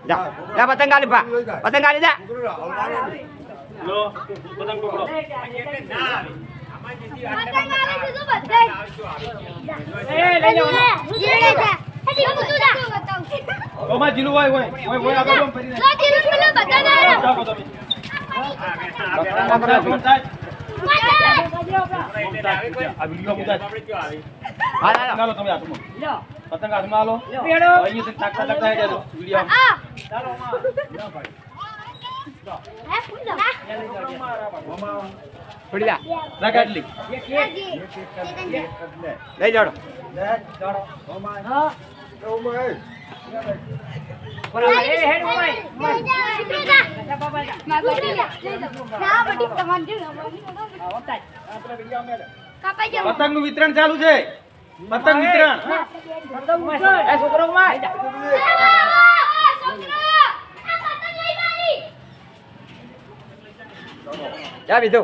જા જા પતંગ ગાલી ભા પતંગ ગાલી જા લો પતંગ પકડો ઓમાં જીલું હોય આગળ કોમ ફરી પતંગ હાથમાં લો અહીંયા તાકતા તાકતા જજો વિડિયો થોડી જા રાગાટલી લઈ જાડો પતંગ નું વિતરણ ચાલુ છે પતંગ વિતરણ છોકરો જા બીજો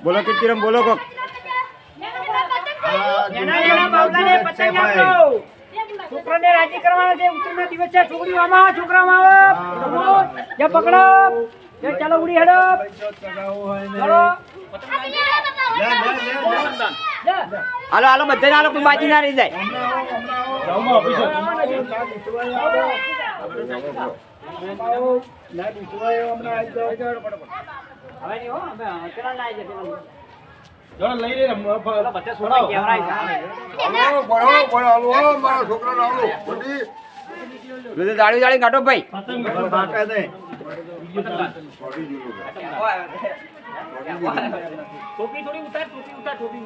બોલો કીર્તિરામ બોલો કોક છોકરાને રાજી કરવાનો છે ઉત્તરના દિવસ છે છોકરીઓ આમાં છોકરામાં આવો જે પકડો જે ચાલો ઉડી હેડો ચાલો હાલો હાલો બધા હાલો કોઈ બાજી ના રહી જાય લઈ લે દાડી દાડી કાઢો ભાઈ ટોપી થોડી ઉતાર ટોપી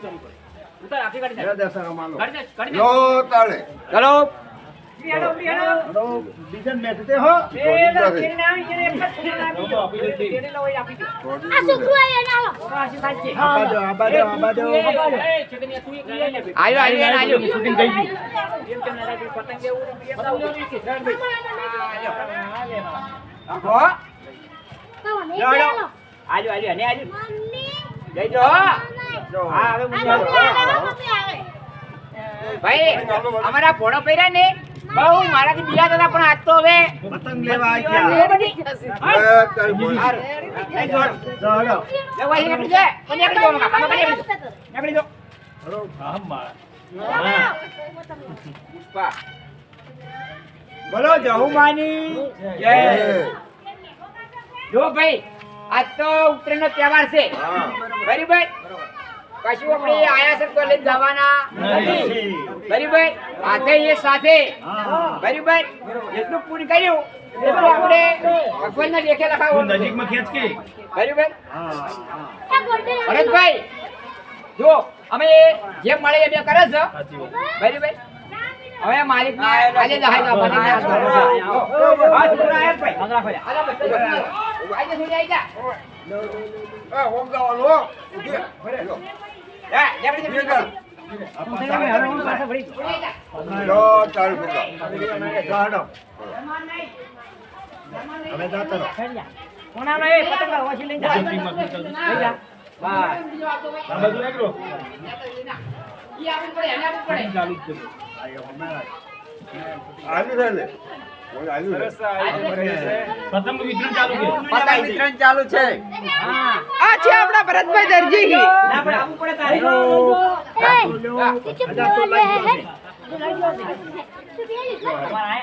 ઉતાર આખી કાઢી ચલો બીજન મેચતે હો આયો શૂટિંગ થઈ ગઈ ભાઈ અમારા પોણો પહેર્યા ને બહુ મારાથી બીજા દાદા પણ આજ તો હવે પતંગ લેવા બોલો જહુમાની જય જો ભાઈ આજ તો ઉત્તરાયણ નો તહેવાર છે બરાબર કશું આપણે આયા છે તો લઈ જવાના નથી બરાબર હાથે એ સાથે બરાબર જેટલું પૂરી કર્યું એટલું આપણે ભગવાનના લેખે લખાવો નજીકમાં ખેંચ કે બરાબર ભરતભાઈ જો અમે જે મળે એ બે કરે છે બરાબર હવે માલિક ને આજે દહાઈ દો માલિક ને આ છોકરા આયા ભાઈ આલા ભાઈ આલા બધા આજે સુધી આવી જા હોમ જવાનો પતંગ વિતરણ ચાલુ છે પતંગ વિતરણ ચાલુ છે આ છે આપણા ભરતભાઈ દરજી ના પણ આપવું પડે તારીખ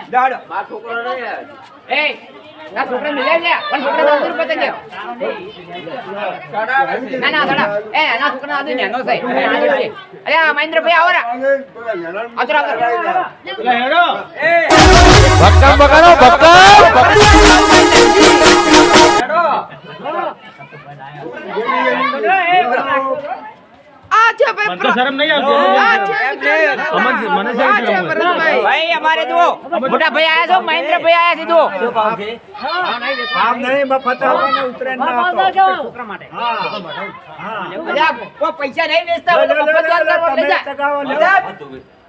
દાડો માર છોકરો રે એ ના છોકરા મિલે લે પણ છોકરા અંદર પતંગ લે ના ના દાડા એ ના છોકરા અંદર નેનો છે અરે આ મહેન્દ્રભાઈ આવો રા આતર આતર હેડો ભક્કમ બગાડો ભક્કમ આ છે ભાઈ મને તો શરમ નહીં આવતી મને ભાઈ અમારે જુઓ મોટા ભાઈ આયા છો મહેન્દ્રભાઈ આયા છે જુઓ કામ નહીં મફત ઉત્તરાયણ છોકરા માટે અલ્યા કોઈ પૈસા નહીં વેચતા હોય તો મફત વાર કરવા લઈ જા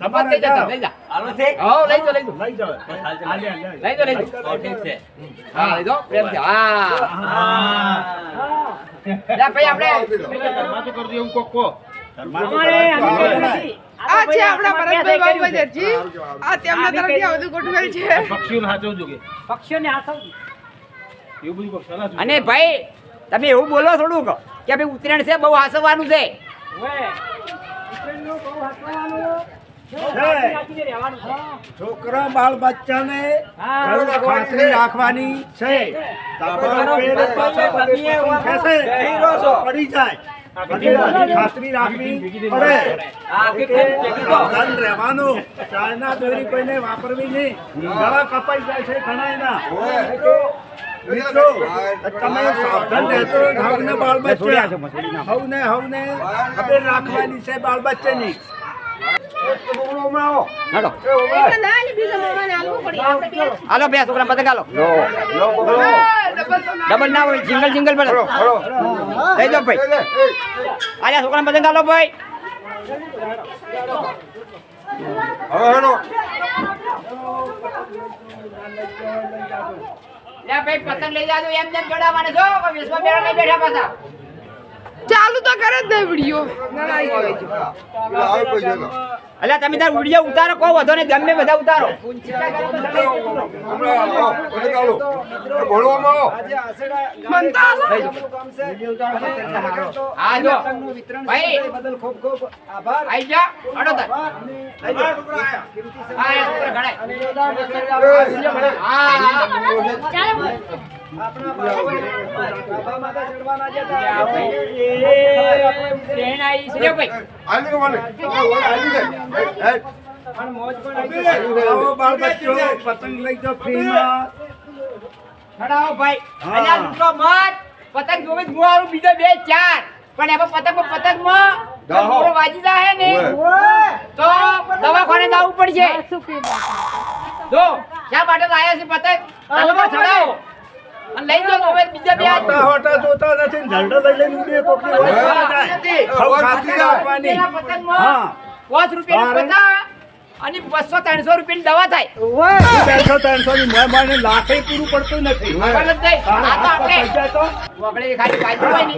મફત લઈ જા લઈ જા આલો છે હો લઈ જો લઈ જો લઈ જો ઠીક છે હા લઈ જો પ્રેમ છે હા લે ભાઈ આપણે ઘરમાં તો કરજો એવું કોક કહો. અમારે અમે કહેતા નથી. આ છે તો આપણા ભાઈ ભરતભાઈ કર્યું છે. બાબુજી આ તેમના તરફથી આ બધું ગોઠવેલ છે પક્ષીઓને સાચવજો કે પક્ષીઓને હાથવજો. એવું બધું કોક સલાહ અને ભાઈ તમે એવું બોલો થોડુંક કે ભાઈ ઉત્તરાયણ છે બહુ હાસવાનું છે હવે ઉત્તરાયણનું બહુ હાથવવાનું. છે. રાખીને રહેવાનું છે. છોકરા બાળ બચ્ચાને હા. ઘરમાં ખાતરી રાખવાની છે તાબા પેરે પાછા પડી જાય બધી ખાતરી રાખવી પડે સાવધાન રહેવાનું ચાયના દોરી કોઈને વાપરવી નહીં ગળા કપાઈ જાય છે ઘણા એના મિત્રો તમે સાવધાન રહેજો હવને બાળ બચ્ચા હવને ખબર રાખવાની છે બાળ બચ્ચાની હાલો એટલે નાની બીજા મામાને આલવું પડે આપણે બે હાલો બે છોકરા પતંગ હાલો ડબલ ના હોય સિંગલ સિંગલ પડે લઈ જાઓ ભાઈ આલ્યા છોકરા પતંગ હાલો ભાઈ લે ભાઈ પતંગ લઈ જાજો એમ જેમ ચડાવવાને છો વિશ્વા મેળા નહીં બેઠા પાછા ચાલુ તો કરે જ નહીં વિડિયો અલ્યા તમે તાર વિડિયો ઉતારો કહો વધો ને ગમે બધા ઉતારો મનતા હા જો ભાઈ આઈ જા અડો તાર હા એ છોકરા ગણાય હા ટ્રેન આવી છે ભાઈ આવો બાળ બચ્ચો પતંગ લઈ જાઓ ફ્રીમાં ખડાવો ભાઈ હા. અલ્યા લૂંટો મત પતંગ જોવે જ મોરું બીજો બે ચાર પણ એમાં પતંગમાં મોરો વાજી જાય ને તો દવાખાને જવું પડશે જો શા માટે લાયા છે પતંગ તાલુમાં ચડાવો અને લઈ જાઓ તો હવે બીજા બે આજ હોટા હોટા જોતા નથી ને ઝંડો લઈ લઈને ઉડે કોકની હોય જાય હવે ખાતરી રાખવાની પતંગમાં હા 5 રૂપિયાની પતંગ અને 200-300 રૂપિયાની દવા થાય 200-300 ની મહેમાને લાખે પૂરું પડતું નથી ખબર જ નહીં. આ તો આપણે પૈસા તો વગડે ખાલી કાચું હોય ને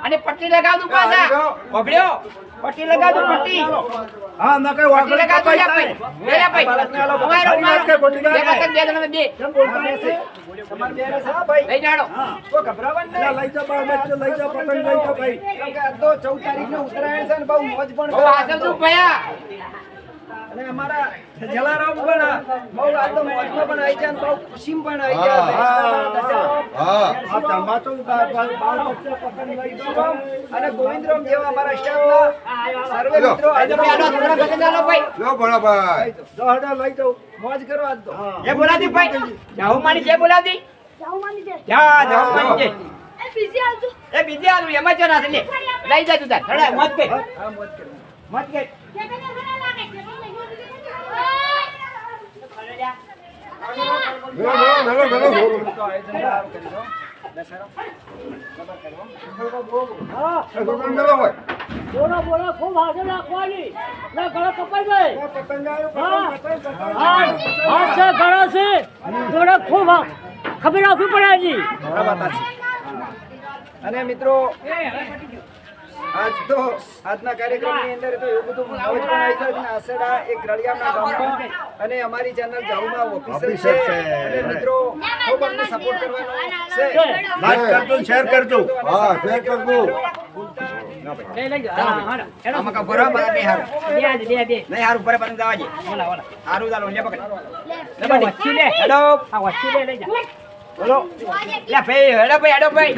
અને પટ્ટી લગાવતું પાછા વગડ્યો પટ્ટી લગાવતું પટ્ટી હા ના કઈ પટ્ટી વાગડ લગાવતું કપાઈ લે ભાઈ જાય લે ભાઈ અમારો વાત કે ખોટી બે વાત પતંગ બે જણાને બે કેમ બોલતા નથી લઈ જાડો લઈ જાઓ બાળ બચ્ચો લઈ જાઓ પતંગ લઈ જાઓ ભાઈ બહુ હાસવતું ભયા હા તમે તો બાળ બચ્ચો પતંગ લઈ જાઓ અને ગોવિંદરામ જેવા અમારા સ્ટાફના સર્વે મિત્રો આજે બે આડો છોકરા પતંગ ચાલો ભાઈ દોહડા લઈ જાઓ મોજ કરો આજ તો જે બોલાવતી ભાઈ જાહુ માની જે બોલાવતી જા જાહુ માની જે એ બીજી આલુ એમાં જો ના લે લઈ જા તું તાર થડા મત કે હા મોજ કરો મત કે બોલો બોલો ખૂબ હાજર રાખવાની ના ગળો કપાઈ જાય પતંગ આવ્યો હા છે ગળો છે ગળો ખૂબ ખબર રાખવી પડે હજી અને મિત્રો આજ તો આજના કાર્યક્રમની અંદર તો એવું બધું મોજ પણ આવી છે અને આસેડા એક રળિયામના ગામમાં અને અમારી ચેનલ જાહુમાં ઓફિસર છે અને મિત્રો ખૂબ અમને સપોર્ટ કરવાનો છે લાઈક કરજો શેર કરજો આમાં કા બરાબર બે હારું નહીં હારું પર પતંગ જવા દે હારું ચાલો લે પકડ લે વચ્ચી લે હેડો આ વચ્ચી લે લઈ જા બોલો લે ભાઈ હેડો ભાઈ હેડો ભાઈ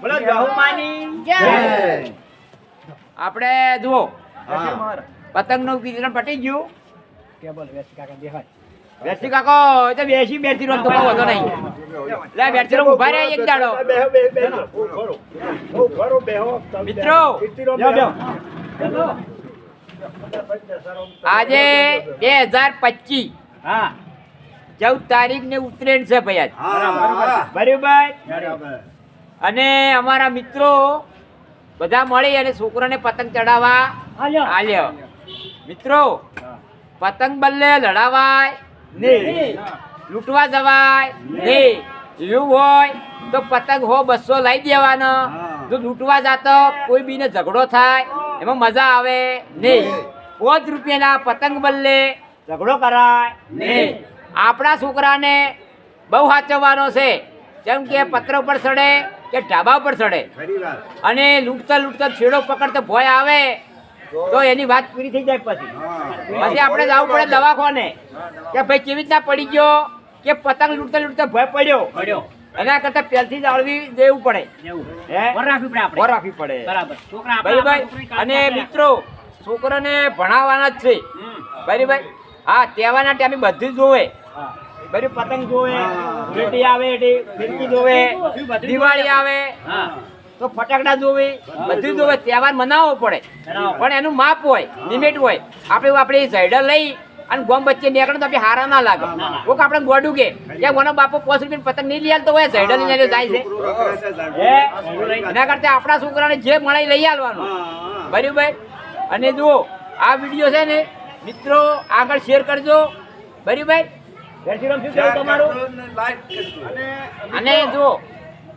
બોલો જહુમાની આપણે જુઓ પતંગ નું વિતરણ પટી ગયું બેસી કાકો એ તો બેસી બેસી રોજ તો બહુ વધો નહીં લે બેસી રો ઉભા રહે એક દાડો બેહો બેહો મિત્રો આજે 2025 હા 14 તારીખ ને ઉત્તરાયણ છે ભાઈ આજ બરાબર અને અમારા મિત્રો બધા મળી અને છોકરાને પતંગ ચડાવવા આલ્યો મિત્રો પતંગ બલ્લે લડાવાય નહીં, લૂંટવા જવાય નહીં. એવું હોય તો પતંગ 100-200 લઈ દેવાનો. જો લૂંટવા જાતો કોઈ બીને ઝઘડો થાય એમાં મજા આવે નહીં. 5 રૂપિયાના પતંગ બલ્લે ઝઘડો કરાય નહીં. આપણા છોકરાને બહુ સાચવવાનો છે, જેમ કે પત્ર ઉપર ચડે કે ઢાબા ઉપર ચડે ખરી વાત. અને લૂંટતા છેડો પકડતો ભય આવે તો એની વાત પૂરી થઈ જાય. પછી આપણે જવું પડે દવાખાને કે ભાઈ કેવી રીતના પડી ગયો, કે પતંગ લૂંટતા ભય પડ્યો. એના કરતા પહેલથી જ આવડી દેવું પડે, વર રાખવી પડે. બરાબર. અને મિત્રો છોકરાને ભણાવવાના જ છે. બરાબર. હા, તહેવારના ટાઈમે બધું જોવે. બરાબર. પતંગ જોવે, રેડી આવે એટલે ફિરકી જોવે, દિવાળી આવે તો ફટાકડા જોવે, બધું જોવે. તહેવાર મનાવવો પડે પણ એનું માપ હોય, લિમિટ હોય. આપણે ઝાયડા લઈ અને ગોમ વચ્ચે નીકળે તો આપણે હારા ના લાગે. કોક આપણે ગોડું કે કોનો બાપો 5 રૂપિયા પતંગ નહીં લઈ આલતો હોય, ઝાયડા લઈને જાય છે. એના કરતા આપણા છોકરાને જે મળે લઈ આવવાનું. બરાબર. અને જુઓ આ વિડીયો છે ને મિત્રો આગળ શેર કરજો. બરાબર. તમારું અને જુઓ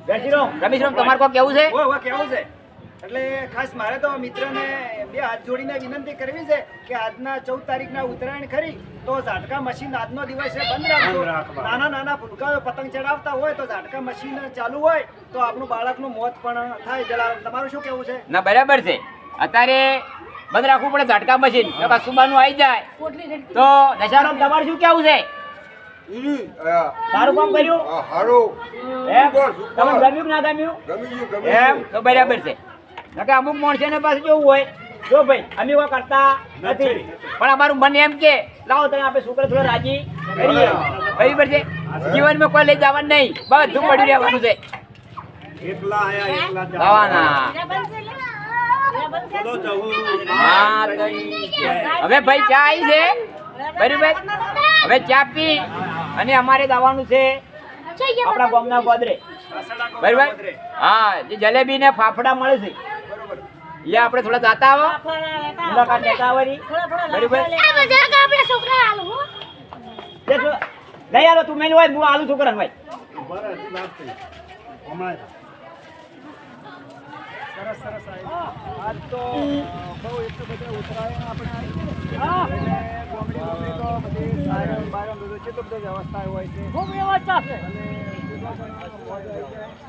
રમેશરામ તમારે કોઈ કેવું છે? કેવું છે એટલે ખાસ મારે તો મિત્રને બે હાથ જોડીને વિનંતી કરવી છે કે આજના 14 તારીખના ઉત્તરાયણ ખરી તો ઝાટકા મશીન આજનો દિવસ બંધ રાખજો. નાના ફૂલકાઓ પતંગ ચડાવતા હોય તો ઝાટકા મશીન ચાલુ હોય તો આપણું બાળકનું મોત પણ થાય. જલારામ, તમારું શું કેવું છે? ના, બરાબર છે. અત્યારે બંધ રાખવું પડે ઝાટકા મશીન. કસુબાનું આવી જાય તો દશારામ તમારું શું કેવું છે? સારું કામ કર્યું. તમને ગમ્યું કે ના ગમ્યું? એમ તો બરાબર છે. અમુક માણસોને પાસે કેવું હોય, જો ભાઈ અમે એવા કરતા નથી પણ અમારું મન એમ કે લાવો તમે આપણે છોકરા થોડા રાજી કરીએ. બરાબર છે. જીવનમાં કોઈ લઈ જવાનું નહીં, બધું પડ્યું રહેવાનું છે. જવાના. હવે ભાઈ ચા આવી છે. બરાબર. હવે ચા પી અને અમારે જવાનું છે આપણા ગામના ગોદરે. બરાબર. હા, જે જલેબી ને ફાફડા મળે છે એ આપણે થોડા જાતા આવો, મુલાકાત લેતા આવવાની. બરાબર. લઈ આવો તું મેલું હોય, હું આલુ છોકરા ભાઈ. સરસ. આજ તો બહુ એટલું બધું ઉત્તરાયણ આપણે આવી ગયું અને ગોમડી તો બધી સાયરન બાયરન બધું કેટલું બધું વ્યવસ્થા હોય છે. ખૂબ વ્યવસ્થા છે. અને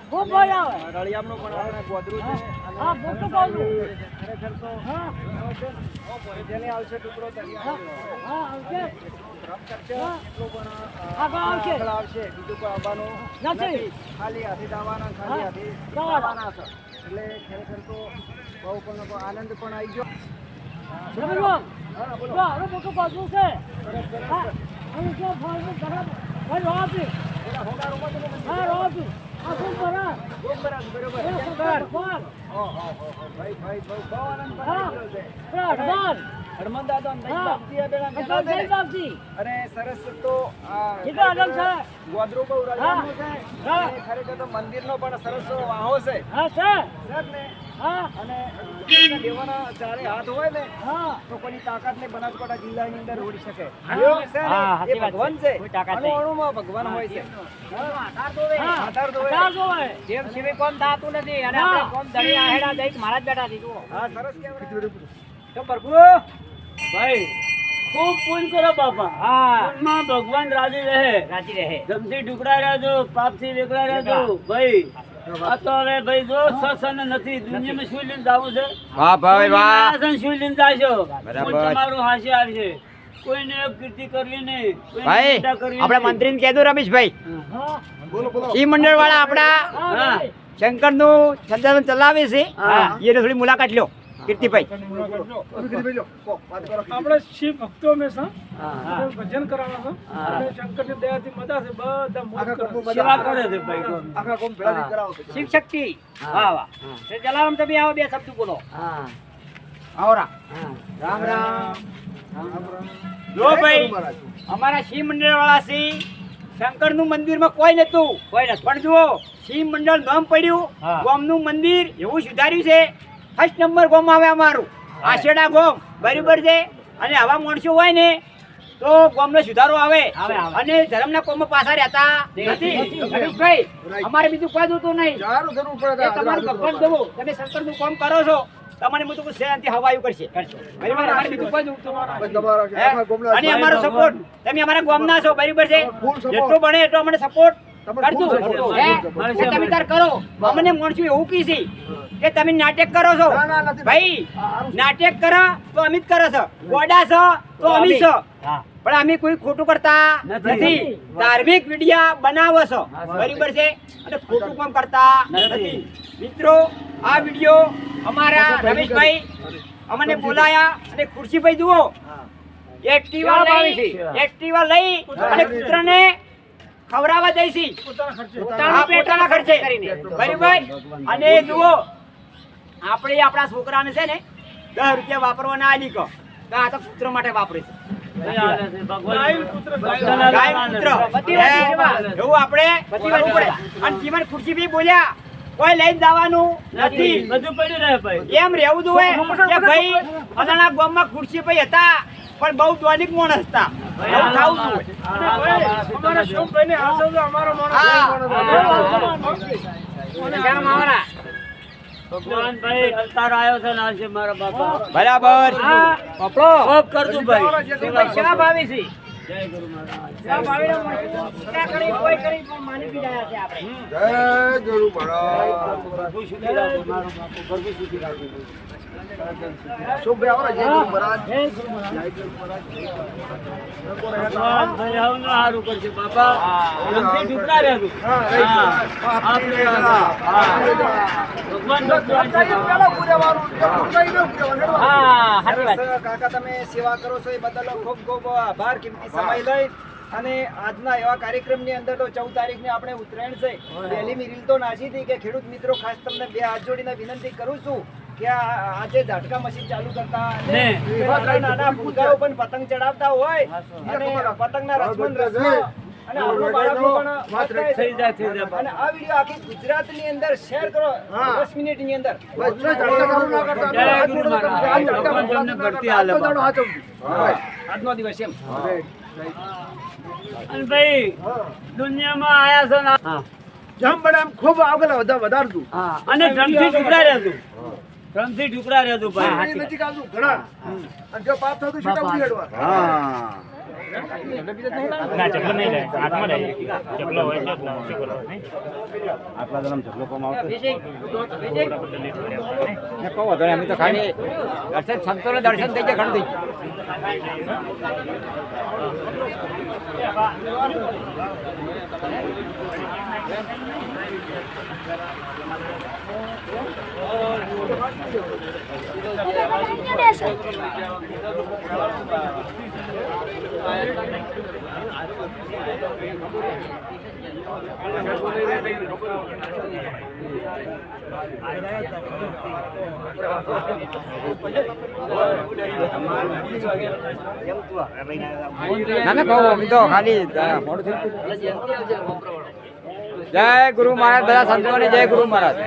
ખૂબ મજા આવે. રળિયામનું પણ આપણે ગોદરું છે. ખરેખર તો જેને આવશે ટુકડો આવશે બીજું કોઈ આવવાનું નથી. ખાલી હાથી દાવાના, ખાલી હાથી દાવાના છે. એટલે ખરેખર તો બહુ પણ આનંદ પણ આવી ગયો. અને સરસ તો ગોદરું બહુ રળિયામનું છે. ખરેખર તો મંદિરનો પણ સરસ વાહો છે. અને દેવાના ચારે હાથ હોય ને તો કોઈની તાકાત ને બનાસકાંઠા જિલ્લાની અંદર ઓડી શકે. એ ભગવાન છે. અણુમાં ભગવાન હોય છે. જેમ શિવે કોમ થતું નથી અને આપણે કોમ ધણી આહેડા જઈ મહારાજ બેઠા થી જુઓ. હા, સરસ કહેવાય. તો પ્રભુ ભાઈ ખૂબ પૂન કરો બાપા. હા, પૂનમાં ભગવાન રાજી રહે. જમથી ઢુકડા રહેજો, પાપથી વેકડા રહેજો. ભાઈ આ તો હવે ભાઈ જો સસન નથી દુનિયામાં શું લઈને જવું છે? વાહ ભાઈ વાહ. શું લઈને જાશો? બરાબર. તમારું હાસ્ય આવશે. કોઈને કીર્તિ કરવી નહીં, કોઈને ભાઈ નિંદા કરવી આપણા નહીં. મંત્રીને કહેજો રમેશભાઈ, શિવ મંડળ વાળા આપણા હા. શંકર નું સંચાલન ચલાવે છે હા. એ થોડી મુલાકાત લ્યો કીર્તિભાઈ. આપણે શિવ ભક્તો હંમેશા હા. ભજન કરાવવા હા. અને શંકરની દયાથી મજા છે બધા મોજ કરે. સેવા કરે છે ભાઈ. આખા કોમ ભેળા કરાવો. શિવ શક્તિ. વાહ વાહ. જલારામ તમે આવો, બે શબ્દ બોલો. હા. આવરા. હા. રામ રામ. જો ભાઈ અમારા શિવ મંડળ વાળા છે, શંકર નું મંદિર માં કોઈ નતું, પણ જુઓ શિવ મંડળ નામ પડ્યું, ગોમ નું મંદિર એવું સુધાર્યું છે. ફર્સ્ટ નંબર ગોમ આવે અમારું આશેડા ગોમ. બરાબર છે. અને આવા માણસો હોય ને તો ગામનો સુધારો આવે અને ધર્મના કોમમાં પાછા રહેતા નથી. રમેશભાઈ, અમારે બીજું કોઈ જોતું નહીં. ચારું કરવું પડે એ તમારું ભગવાન જોવું. તમે સંતોષનું કામ કરો છો, તમને હું તો શાંતિ હવાયું કરશે. બરાબર? અમારે બીજું કોઈ જોતું હે? અને અમારો સપોર્ટ, તમે અમારા ગામના છો, બરાબર છે? જેટલું બને એટલો અમને સપોર્ટ કરજો. હે? એ તમે તાર કરો. અમને માણસું એવું કીધી કે તમે નાટક કરો છો. ભાઈ, નાટક કરો તો અમિત કરો છો, ગોડા છો તો અમિત છો, પણ અમે કોઈ ખોટું કરતા નથી. ધાર્મિક વિડિયા બનાવો છો, બરાબર છે? અને ખોટું કામ કરતા નથી. મિત્રો, આ વિડિયો અમારા રમેશભાઈ અમને બોલાયા અને ખુરશીભાઈ જુઓ એક્ટિવા લઈ અને કૂતરાને ખવડાવવા જઈશી પોતાના ખર્ચે કરીને, બરાબર? અને જુઓ, આપણે આપણા છોકરાને છે ને 10 રૂપિયા વાપરવાના આલી કહો, આ તો કૂતરો માટે વાપરે છે. એવું આપણે કરવું પડે. અને જીવન ખુરશીભાઈ બોલ્યા કોઈ લઈને જવાનું નથી, બધું પડ્યું રહે ભાઈ. એમ રહેવું જોઈએ કે ભાઈ અદાણા ગામમાં ખુરશીભાઈ હતા પણ બહુ દોનિક માણસ હતા, એવું થવું જોઈએ. અમારા શોભભાઈને હાચવજો, અમારો માણસ. ભગવાન ભાઈ અવતાર આવ્યો છે ને આજે મારા બાપા. બરાબર. ખૂબ કરતું ભાઈ. શા ભાવી છે? જય ગુરુ મહારાજ. જય ગુરુ મહારાજ. પ્રભુ સુખી રાખો મારો બાપુ, પ્રભુ સુખી રાખો. શુભ આવરા. જય ગુરુ મહારાજ. ભગવાન ભાઈ આવનું હારું કરશે બાપા. આમથી ઢુકડા રહેતું. ભગવાન કાકા, તમે સેવા કરો છો એ બદલ ખૂબ ખૂબ આભાર. કિંમતી સમય લઈ અને આજના એવા કાર્યક્રમની અંદર તો 14 તારીખને આપણે ઉત્તરાયણ છે, પહેલી રીલ તો નાસી હતી કે ખેડૂત મિત્રો ખાસ તમને 2 હાથ જોડીને વિનંતી કરું છું કે આજે ઝાટકા મશીન ચાલુ કરતા અને એવા નાના ભૂલકાઓ પણ પતંગ ચડાવતા હોય અને પતંગના રસમન અને આપણો બાળકો પણ થઈ જાય. અને આ વિડિયો આખી ગુજરાતની અંદર શેર કરો 10 મિનિટની અંદર. જય ગુરુ મહારાજ. ભગવાન તમને ભરતી હાલે બાપા. આજનો દિવસ એમ અને ભાઈ દુનિયામાં આયા છે ને જમ બડામ ખૂબ આગળ વધારતું અને ડ્રમથી ઢુકડા રહેતું. ડ્રમથી ઢુકડા રહેતું ભાઈ. નજીક આવતું ઘણા અને જો પાપ થતું છેટા ઉડી હેડવા. અમે તો ખાલી દર્શન સંતોને દર્શન થઈ જાય, ઘણું થઈ ના કહું અમે તો ખાલી મોડું થયું. જય ગુરુ મહારાજ, બધા સંતોને જય ગુરુ મહારાજ.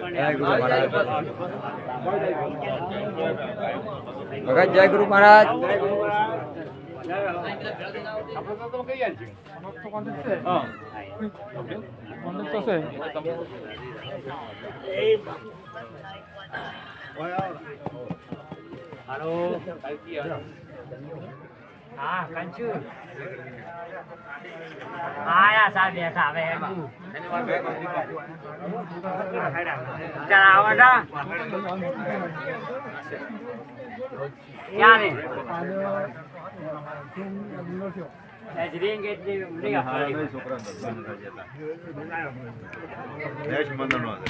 જય ગુરુ મહારાજ. ભગત જય ગુરુ મહારાજ. હા કંચુ આયા સા બેઠા હવે ચલાવડા ક્યારે એજરીંગ એટલી ઉડી ગયા છોકરા દેશ મંદનો આજે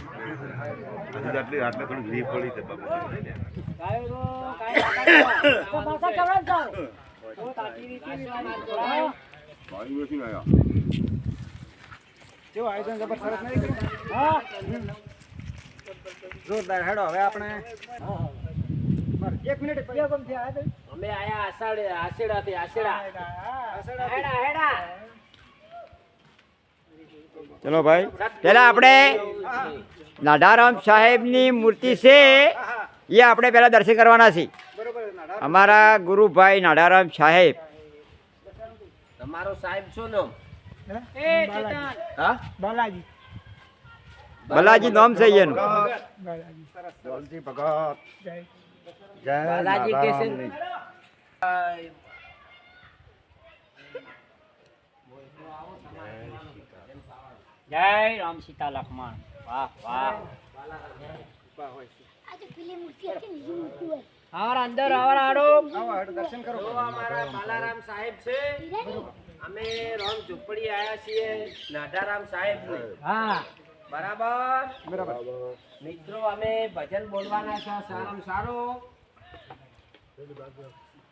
આટલી થોડી ગ્રીફ પડી છે બાપુ. કેવું આયોજન જબર સરસ નહીં કર્યું? જોરદાર. હેડો હવે આપણે 1 મિનિટ પછી કેમ થયા હતા? અમે આયા આશેડાથી આશેડા હેડા હેડા. ચલો ભાઈ, પેલા આપણે નાડારામ સાહેબની મૂર્તિ છે એ આપણે પહેલા દર્શન કરવાના છીએ. બરોબર નાડા અમારા ગુરુભાઈ નાડારામ સાહેબ. તમારો સાહેબ શું નામ? હા બાલાજી નામ છે એનું. દોલજી ભગત જય બાલાજી કે છે? નારાયણ. જય રામ સીતા લક્ષ્મણ. વાહ વાહ. આवर અંદર આवर આડો. આવો હાડો દર્શન કરો. તો અમારા બાલારામ સાહેબ છે. અમે રામ ઝુંપડી આયા છીએ નાડારામ સાહેબ ને. હા બરાબર. મિત્રો અમે ભજન બોલવાના છે સારામાં સારું.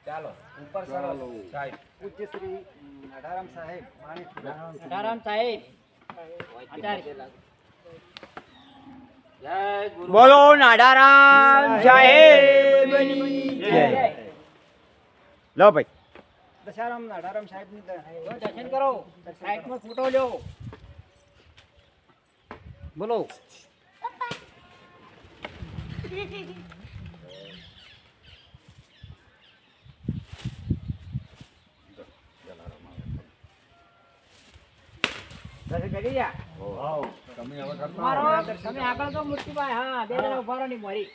ચાલો ઉપર સરસ સાહેબ. પૂજ્ય શ્રી નાડારામ સાહેબ માણેક નાડારામ સાહેબ. જય ગુરુ. બોલો નાડારામ સાહેબ. લો ભાઈ દશારામ નાડારામ સાહેબની દર્શન કરો. સાઈડમાં ફોટો લ્યો. બોલો. દર્શન કરી ગયા. તમે હવે કરતા મારો તમે આગળ તો મૂર્તિભાઈ. હા બે જણા ઉભા રહો ની મારી.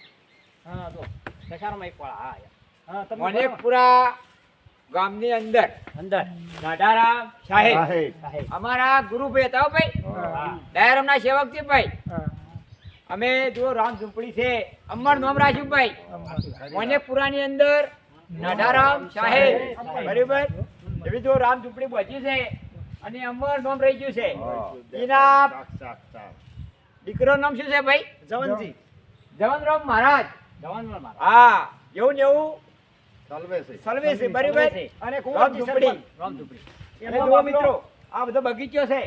હા તો દશારામાં એક વાળા. હા મણેકપુરા ગામની અંદર અંદર નાડારામ સાહેબ સાહેબ. અમારા ગુરુભાઈ હતા હો ભાઈ. દયારામના સેવક છે ભાઈ. અમે જો રામ ઝૂંપડી છે અમર નામ રાખ્યું ભાઈ. મણેકપુરાની અંદર નાડારામ સાહેબ. બરાબર. એવી જો રામ ઝૂંપડી બચી છે અને અમર નામ રહી ગયું છે. એના દીકરો નામ શું છે ભાઈ? જવનજી જવનરામ મહારાજ. જવાનમાં મારા. હા એવું ને એવું સલવે છે. સલવે છે. બરાબર. અને રામ કુંવરજી ઝૂંપડી. રામ ઝુંપડી. અને જુઓ મિત્રો આ બધો બગીચો છે.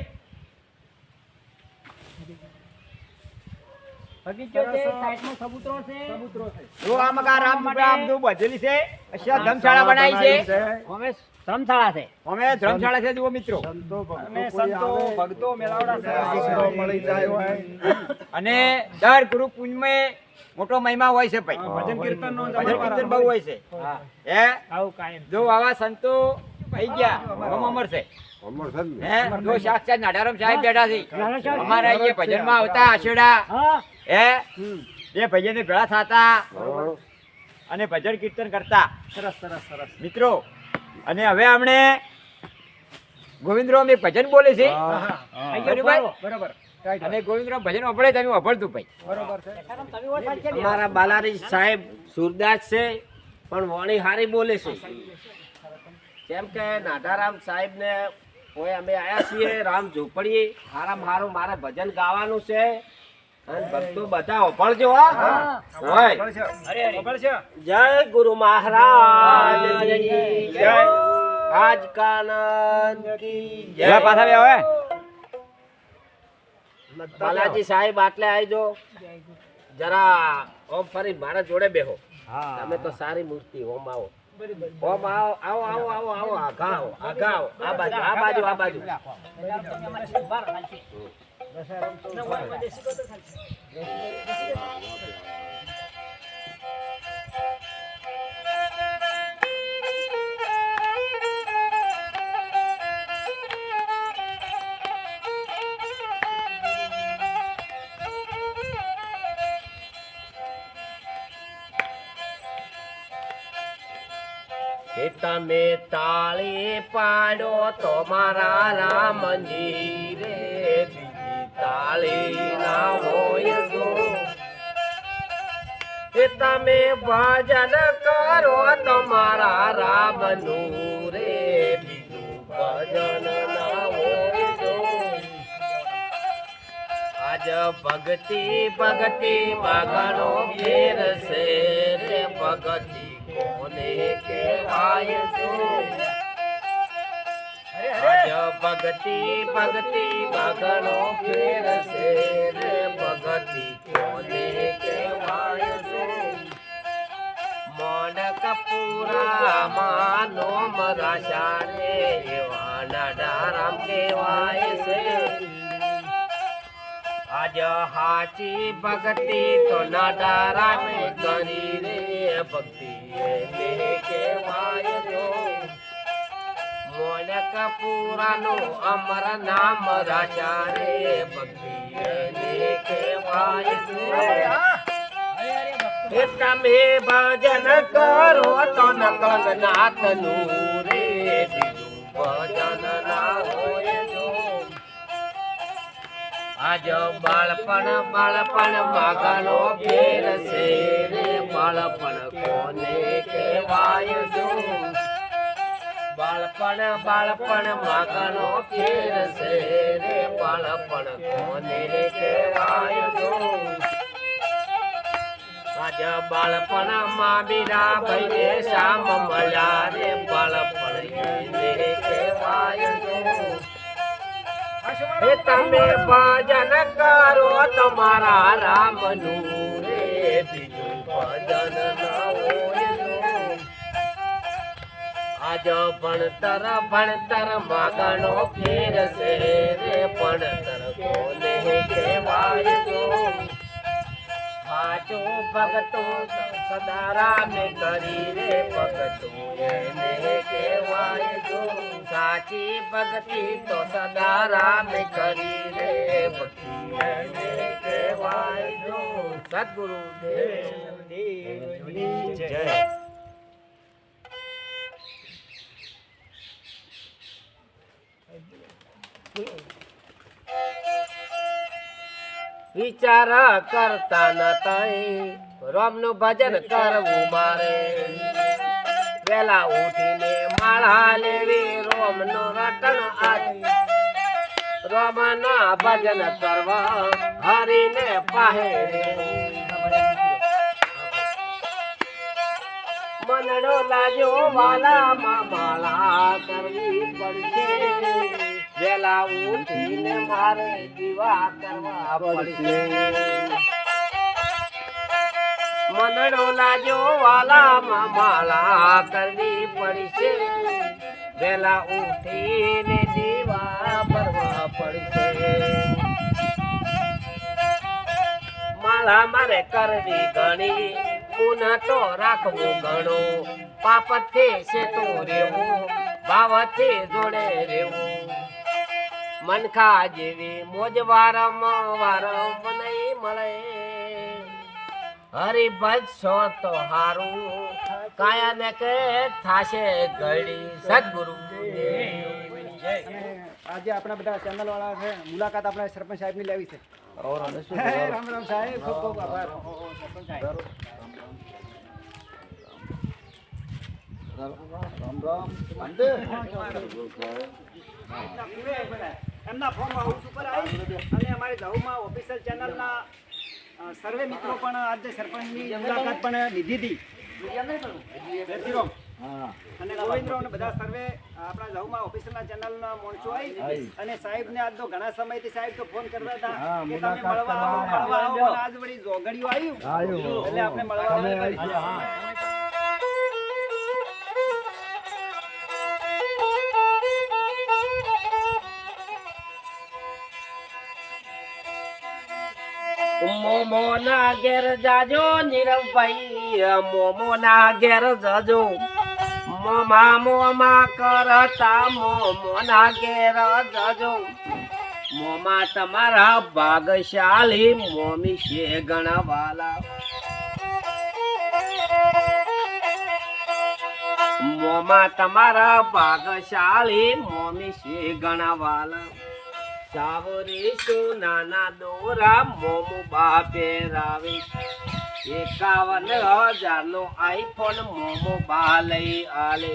બગીચો છે. સાઈડમાં સબૂતરો છે. જો આ મકા રામ ઝૂંપડી આમ તો બધેલી છે. અશ્યા ધર્મશાળા બનાવી છે. અમે ધર્મશાળા છે. અમે ધર્મશાળા છે જુઓ મિત્રો. સંતો અને ભક્તો કોઈ સંતો આવે, ભક્તો મેળાવડા આશરો મળી જાય હોય. અને દર ગુરુ પૂજમાં મોટો મહિમા હોય છે ભાઈ. ભજન કીર્તનનો ભજન કીર્તન બહુ હોય છે. હે આવું કાયમ. જો આવા સંતો થઈ ગયા બહુ અમર છે. અમર છે ને? હે જો સાક્ષાત નાડારામ સાહેબ બેઠા છે. અમારા અહીંયા ભજનમાં આવતા આશેડા. હા હે એ ભજન ભેળા થતા હા. અને ભજન કીર્તન કરતા. સરસ સરસ સરસ મિત્રો અને હવે આપણે ગોવિંદરામ એક ભજન બોલે છે. બરોબર અને ગોવિંદરામ ભજન વાપરે તમે વાપરતું ભાઈ. બરોબર છે અમારા બાલારી સાહેબ સુરદાસ છે પણ વાણી હારી બોલે છે. કેમ કે નાડારામ સાહેબ ને કોઈ અમે આયા છીએ રામ ઝૂંપડી. હારામાં હારું મારે ભજન ગાવાનું છે અને ભક્તો બધા ઓભળજો. હા હોય. ખબર છે જય ગુરુ મહારાજ જય. આજ કાનન કી જય. જરા પાછા બે હવે. બાલાજી સાહેબ આટલે આવજો જરા. ઓમ ફરી મારા જોડે બેહો. તમે તો સારી મૂર્તિ. ઓમ આવો. ઓમ આવો આવો આવો આવો આવો. આગા આવો આગા આવો. આ બાજુ આ બાજુ આ બાજુ. કે તમે તાળી પાડો તો મારા રામ મંદિરે બીજી તાળી ના હોય તો. કે તમે ભજન કરો તમારા રામનું રે બીજું ભજન ના હોય તો. આજ ભક્તિ ભક્તિ મગનો ફેર છે રે ભક્તિ કોને કહેવાય છે. આજ ભક્તિ ભક્તિ મગનો ફેર છે રે ભક્તિ કોને કહેવાય છે. મોડકપુરા માનો મરાશા રે એવા નાડારામ કહેવાય છે. આજ હાચી ભક્તિ તો નાદારા મે કરી રે ભક્તિ એને કહેવાય જો મોનક પુરાનું અમર નામ રાજા રે ભક્તિ એને કહેવાય જો એ તમે ભજન કરો તો નકલ નાથ નું રે બીજું ભજન ના હોય જો આજ બાળપણ માગનો ફેર છે રે બાળપણ કોને કહેવાય જો બાળપણ માગનો ફેર છે રે બાળપણ કોને કહેવાય જો આજ બાળપણ માં બીરા ભાઈને શામ મળ્યા રે બાળપણ એને કહેવાય જો એ તમે ભજન કરો તમારા રામનું રે બીજું ભજન ના હોય જો આજ ભણતર માગણો ફેર છે રે ભણતર કોને કહેવાય જો સાચું ભગતું સદારામ કરી રે ભગતું એને કહેવાય જો સાચી ભક્તિ તો સદારામ કરી રે ભક્તિ એને કહેવાય જો સદગુરુ દેવની જય વિચાર કરતા નતા રામ નું ભજન કરવું મારે વેલા ઉઠીને માળા લેવી રોમ નું રટણ આજી રોમ ના ભજન કરવા હરીને પાહે મનડો લાજો વાલા માં માળા કરવી પડશે વેલા ઉઠીને મારે દીવા કરવા પડશે મનડો લાજો વાલા માં માળા કરવી પડશે વેલા ઉઠીને દીવા કરવા પડશે માળા મારે કરવી ઘણી પુનઃ તો રાખવું ઘણું પાપથી સેતું રેવું ભાવથી જોડે રેવું મનખા જેવી મોજ વારમ નહીં મળે હરિભજશો તો હારું કાયા ને કે થાશે ઘડી સદગુરુ આજે આપણા બધા ચેનલ વાળા છે મુલાકાત આપણે સરપંચ સાહેબ ની લેવી છે રામ રામ સાહેબ ખૂબ ખૂબ આભાર એમના ફોર્મ હાઉસ ઉપર આવી અને અમારી જાહુમાં ઓફિશિયલ ચેનલના સર્વે મિત્રો પણ આજે સરપંચની મુલાકાત પણ લીધી હતી અને ગોવિંદરાવ અને બધા સર્વે આપણા જાહુમાં ઓફિશિયલના ચેનલના માણસો આવી અને સાહેબને આજ તો ઘણા સમયથી સાહેબ તો ફોન કરતા હતા કે તમે મળવા આવો આજ વળી જોગડિયું આવ્યું એટલે આપણે મળવા મોમો ના ઘેર જાજો નીરવભાઈ મોમો ના ઘેર જજો મોમા કરતા મોમો ના ઘેર જજો મોમા તમારા ભાગશાળી મોમી છે ગણવાલા મોમા તમારા ભાગશાળી મોમી છે ગણવાલા સાવરી સોનાના દોરા મોમો બાપે રાવે 51,000 નો આઈફોન મોમો બા લઈ આલે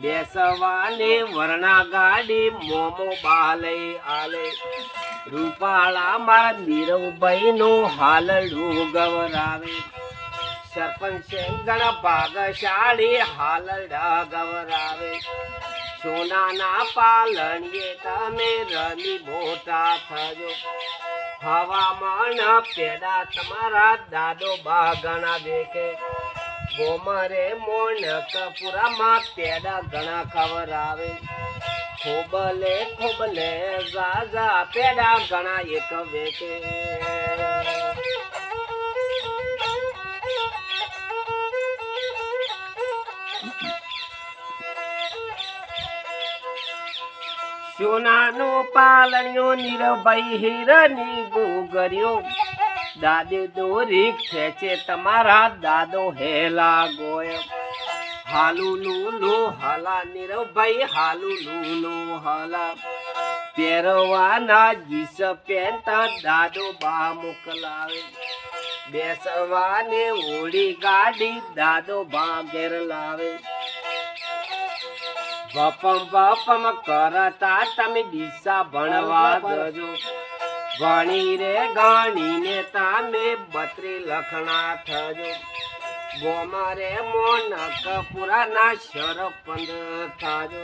બેસવાની વરણા ગાડી મોમો બા લઈ આલે રૂપાળા મારા નીરવભાઈ નું હાલડું ગવરાવે સરપંચ ગણ ભાગશાળી હાલડા ગવરાવે સોનાના પાલણીએ તમે રમી મોટા થજો હવામાન પેડા તમારા દાદો બાગણા દેખે ગોમરે મોણક પુરામાં પેડા ઘણા ખવરાવે ખોબલે જાજા પેડા ઘણા એક વેકે સોનાનું પાલણ્યો નીરભાઈ હીરની ગોગર્યો દાદે દોરી ખેંચે તમારા દાદો હેલા ગોય હાલુ લુલુ હલા નીરભાઈ હાલુ લુલુ હલા પહેરવાના જીસ પેન્ટ દાદો બા મોકલાવે બેસવાને ઓડી ગાડી દાદો બા ઘેર લાવે બપમ કરતા તમે દિશા ભણવા જજો ભણી રે ગણીને તમે બત્રી લખણા થજો ગોમારે મોનક પુરાના સરપંચ થાજો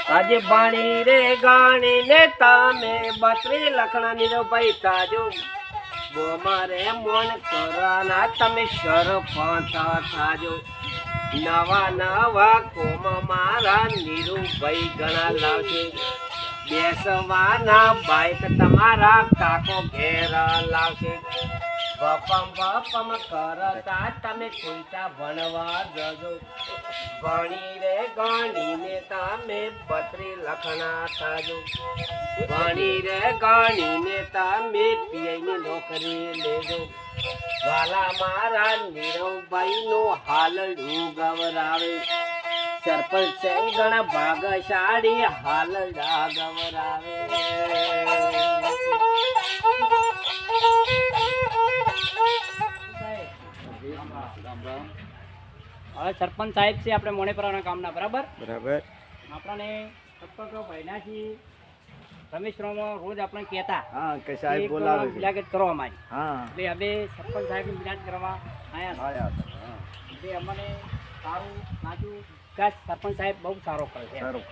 આજે બાણી રે ગાણી ને તમે બત્રી લખણા ની ભાઈ તાજો ગોમારે મોન કરાના તમે સરપંચ થાજો નવા નવા કોમ મારા નીરુભાઈ ઘણા લાવશે બેસવાના બાઈક તમારા કાકો ઘેર લાવશે બપમ કરતા તમે કોઈતા ભણવા જજો ભણી રે ગણીને તમે બત્રી લખણા થાજો ભણી રે ગણીને તમે પીઆઈની નોકરી લેજો વાલા મારા નીરવભાઈ નો હાલડું ગવરાવે સરપંચ ગણ ભાગશાળી હાલડા ગવરાવે હવે સરપંચ સાહેબ છે આપણે મોણેપરાના ગામના બરાબર બરાબર આપણને સરપંચ ભાઈના છીએ રમેશરાવમાં રોજ આપણે કહેતા હા કે સાહેબ બોલાવે છે મુલાકાત કરો અમારી હા એટલે હવે સરપંચ સાહેબની મુલાકાત કરવા આવ્યા એટલે અમને સારું નાખ્યું કે સરપંચ સાહેબ બહુ સારો કરે છે સારું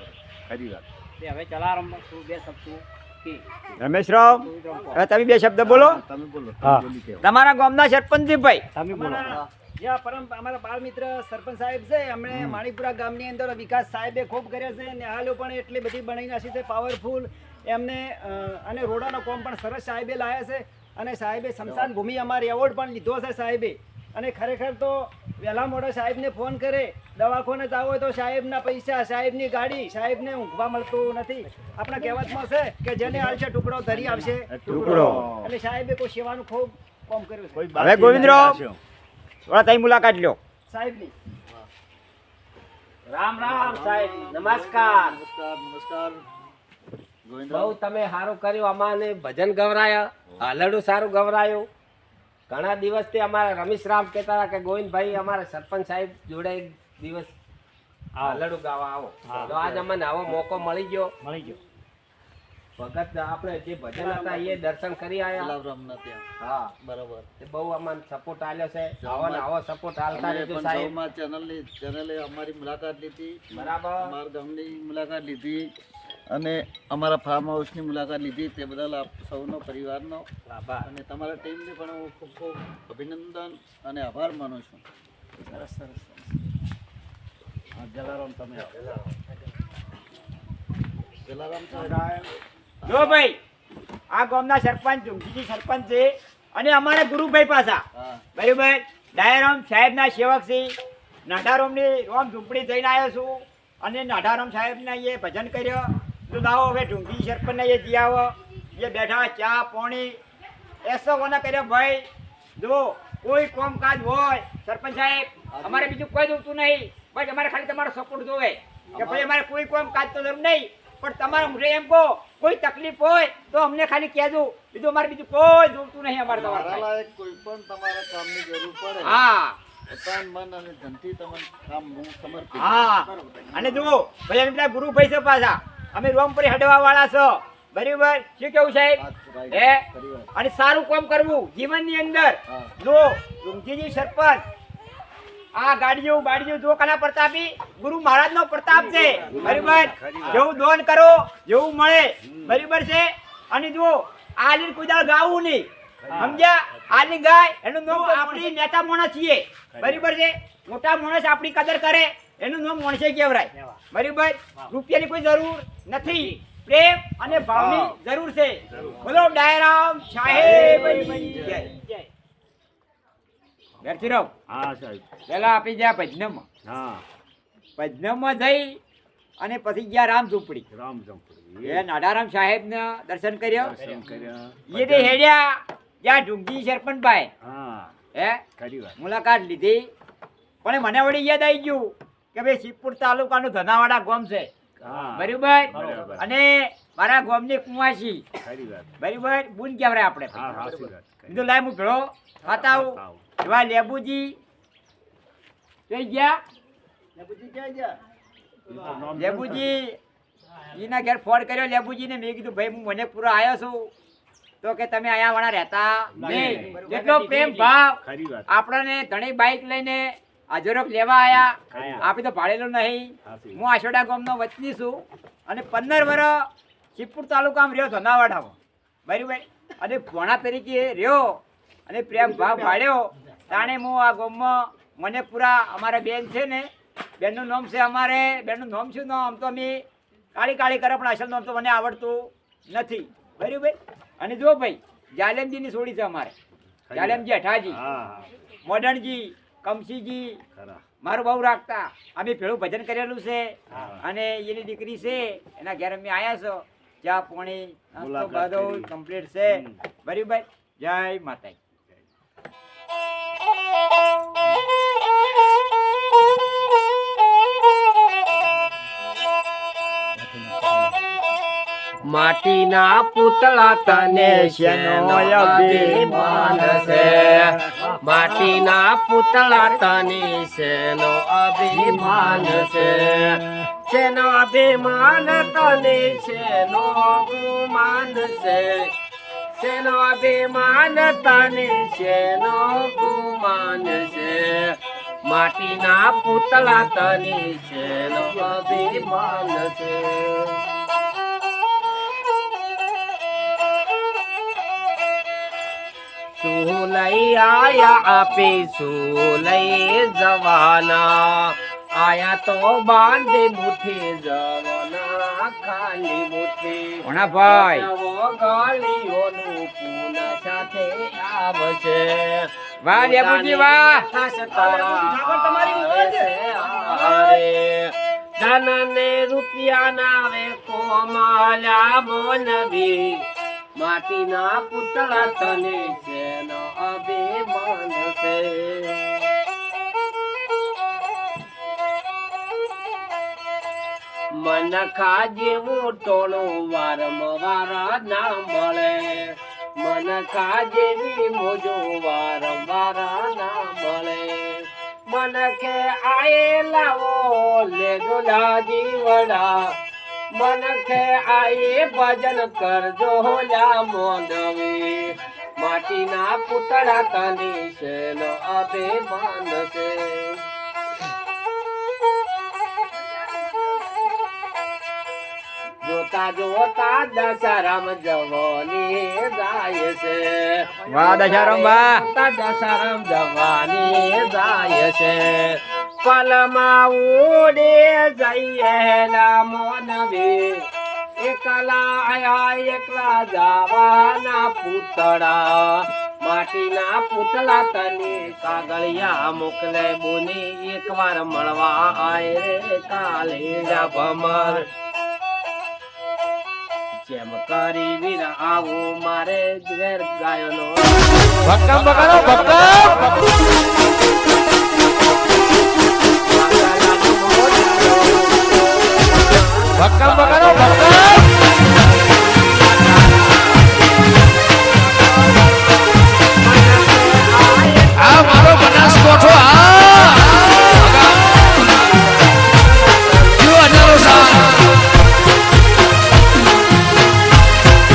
ખરી વાત એટલે હવે ચલારમ તું બે શબ્દો કે રમેશરાવ હવે તમે બે શબ્દ બોલો તમે બોલો હા તમારા ગામના સરપંચભાઈ તમે બોલો અમારા બાળ મિત્ર સરપંચ સાહેબ છે એમણે માણીપુરા ગામની અંદર વિકાસ સાહેબે ખૂબ કર્યા છે અને હાલો પણ એટલી બધી બનાવી નાખી છે પાવરફુલ એમને અને રોડાનો કોમ પણ સરસ સાહેબે લાયા છે અને સાહેબે સ્મશાન ભૂમિ અમારે એવોર્ડ પણ લીધો છે સાહેબે અને ખરેખર તો વહેલા મોડા સાહેબને ફોન કરે દવાખાને જાવ હોય તો સાહેબના પૈસા સાહેબની ગાડી સાહેબને ઊંઘવા મળતું નથી આપણા કહેવતમાં છે કે જેને આવશે ટુકડો ધરી આવશે ટુકડો એટલે સાહેબે કોઈ સેવાનું ખૂબ કામ કર્યું છે હવે ગોવિંદરાવ થોડા તઈ મુલાકાત લ્યો સાહેબની રામ રામ સાહેબ નમસ્કાર નમસ્કાર બહુ તમે સારું કર્યું અમારે ભજન ગવરાયા હાલડું સારું ગવરાયું ઘણા દિવસથી અમારા રમેશરામ કહેતા હતા કે ગોવિંદભાઈ અમારા સરપંચ સાહેબ જોડે એક દિવસ હાલડું ગાવા આવો તો આજ અમને આવો મોકો મળી ગયો ભગત આપણે જે ભજન હતા એ દર્શન કરી આવ્યા હા બરોબર બહુ અમને સપોર્ટ આલ્યો છે આવો ને આવો સપોર્ટ આલતા રહેજો સાહેબ ચેનલે અમારી મુલાકાત લીધી બરાબર અમારા ગામની મુલાકાત લીધી અને અમારા ફાર્મ હાઉસની મુલાકાત લીધી તે બદલ આપ સૌનો પરિવારનો આભાર અને તમારા ટીમને પણ હું ખૂબ ખૂબ અભિનંદન અને આભાર માનું છું સરસ સરસ જલારામ તમે જલારામ સાહેબ જો ભાઈ આ ગામના સરપંચ ઝુમજીજી સરપંચ છે અને અમારા ગુરુભાઈ પાછા બરાબર ડાયારામ સાહેબના સેવક છે નાઢારામની રોમ ઝૂંપડી જઈને આવ્યો છું અને નાઢારામ સાહેબને એ ભજન કર્યો તો લાવો હવે ઢુંગી સરપંચને એ જી આવો એ બેઠા ચા પાણી એસો કોને કર્યો ભાઈ જો કોઈ કામકાજ હોય સરપંચ સાહેબ અમારે બીજું કોઈ જોતું નહીં બસ અમારે ખાલી તમારો સપોર્ટ જોવે કે ભાઈ અમારે કોઈ કામકાજ તો જરૂર નહીં પણ તમારે મુझे એમ કહો કોઈ તકલીફ હોય તો અમને ખાલી કહેજો બીજું અમારે બીજું કોઈ જોતું નહીં અમારે તમારે કોઈ પણ તમારા કામની જરૂર પડે હા તન મન અને ધનથી તમને કામ હું સમર્પિત હા અને જુઓ ભાઈ અમે પેલા ગુરુભાઈ છે પાછા અમે રોમપુરી હડવા વાળા છો બરાબર શું કેવું સાહેબ હે અને સારું કામ કરવું જીવનની અંદર જો ઝુમજીજી સરપંચ આ ગાડીઓ બાડીઓ જો કલા પ્રતાપી ગુરુ મહારાજ નો પ્રતાપ છે બરાબર જેવું દોન કરો જેવું મળે બરાબર છે અને જુઓ આલી કુદાળ ગાવું નહીં સમજ્યા આલી ગાય એનું નામ આપણી નેતા માણસ છીએ બરાબર છે મોટા માણસ આપણી કદર કરે એનું નામ માણસે કહેવાય બરાબર રૂપિયાની કોઈ જરૂર નથી પ્રેમ અને ભાવની જરૂર છે બોલો ડાયરામ સાહેબની જય બેઠી રહો હા સાહેબ પેલા આપી ગયા ભજનમાં હા ભજનમાં જઈ અને પછી ગયા રામ ઝૂંપડી રામ ચંપડી એ નાડારામ સાહેબના દર્શન કર્યો દર્શન કર્યા એ તે હેડ્યા જ્યાં ઢુંગી સરપંચભાઈ હા હે ખરી વાત મુલાકાત લીધી પણ મને વળી યાદ આવી ગયું કે ભાઈ શિવપુર તાલુકાનું ધનાવાડા ગામ છે હા બરાબર બરાબર. અને મારા ગામની કુંવાસી ખરી વાત બરાબર બુન કહેવાય આપણે હા હાસી વાત કીધું લાય હું ભેળો ખાતા આવું એવા લેબુજી જોઈ ગયા લેબુજી એના ઘેર ફોન કર્યો લેબુજીને મેં કીધું ભાઈ હું મને પૂરો આવ્યો છું તો કે તમે અહીંયા વાળા રહેતા નહીં જેટલો પ્રેમ ભાવ ખરી વાત આપણને ઘણી બાઇક લઈને હાજરો લેવા આયા આપણે તો ભાડેલો નહીં હું આશોડા ગામનો વતની છું અને 15 વર્ષ શિવપુર તાલુકામાં રહ્યો ધનાવાડામાં બરાબર અને ભોણા તરીકે રહ્યો અને પ્રેમ ભાવ ભાડ્યો તાણે હું આ ગામમાં મને પૂરા અમારા બેન છે ને બેનનું નામ છે અમારે બેનનું નામ શું નામ તો અમે કાળી કાળી કરે પણ અસલ નામ તો મને આવડતું નથી બરાબર અને જો ભાઈ જાલેમજીની છોડી છે અમારે જાલેમજી અઠાજી હા હા મોડણજી કમસીજી ખરા મારું બહુ રાખતા અમે પેલું ભજન કરેલું છે અને એની દીકરી છે એના ઘેર અમે આવ્યા છો ચા પાણી નાસ્તો મુલાકાત બધું કરી. કમ્પ્લીટ છે બરાબર જય માતા માટીના પુતળા તને શેનો અભિમાન છે માટીના પુતળા તને શેનો અભિમાન છે શેનો અભિમાન તને શેનો ગુમાન છે શેનો અભિમાન તને શેનો ગુમાન છે માટીના પુતળા તને શેનો અભિમાન છે શું લઈ આયા આપે શું લઈ જવાના આયા તો બાંધે મુઠ્ઠી જવાના ખાલી મુઠ્ઠી કોણા ભાઈ ગાલીઓનું પૂન સાથે આવશે વાહ લેબુજી વાહ ધનને રૂપિયા નાવે કોમાલ્યા મોનવી માટીના પુતળા તને શેનો અભિમાન છે મનખા જેવું ટોળું વારંવાર ના મળે મનખા જેવી મોજો વારંવાર ના મળે મનકે આયેલાઓ લેજો જીવડા મનકે આયે ભજન કરજો લા મોંદવી માટીના પુતળા તને શેનો અભિમાન છે જોતા જોતા દશરામ જવાની જાય છે વાહ દશારામ વાહ દશરામ જવાની જાય છે પલમાં ઉડે જઈએ લા મોનવી એકલા આયા એકલા જવાના પુતળા માટીના પુતળા તને કાગળિયા મોકલે બોની એકવાર મળવા આય રે કાલે ભમર જેમ કરી વીર આવું મારે ઘેર ગાયનો ભક્કમ બગાડો ભક્કમ